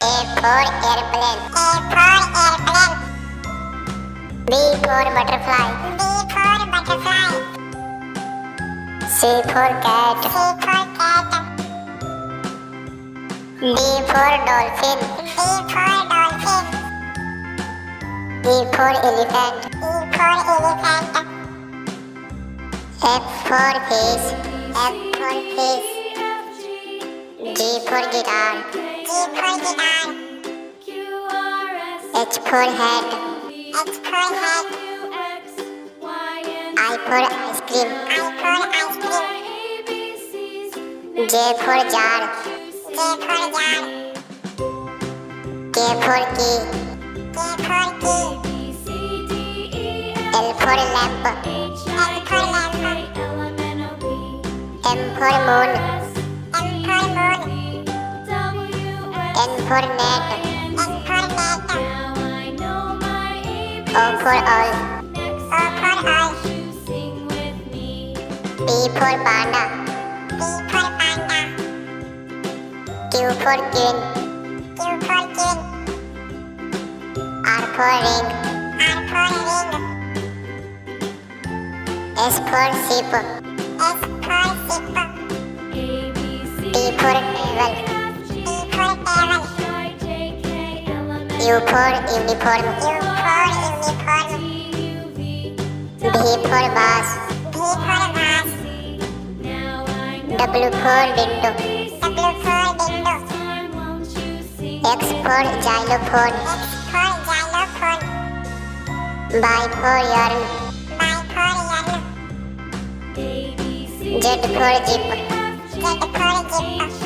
A for airplane. A for airplane. B for butterfly. B for butterfly. C for cat. C for cat. D for dolphin. D for dolphin. E for elephant. E for elephant. F for fish. F for fish. G for guitar. G for guitar. H for hat. H for hat. I for ice cream. I for ice cream. J for jar. J for jar. K for key. K for key. L for lamp. L for lamp. M for moon. M for moon. N for net. N for net. O for owl. O for owl. P for panda. P for panda. Q for queen. Q for queen. R for ring. R for ring. S for sheep. S for ship. T for table. T for table. U for uniform. U for uniform. V for vase. V for vase. W for window. W for window. X for xylophone. X for xylophone. Y for yarn. Y for yarn. Z for zip. Z for zip.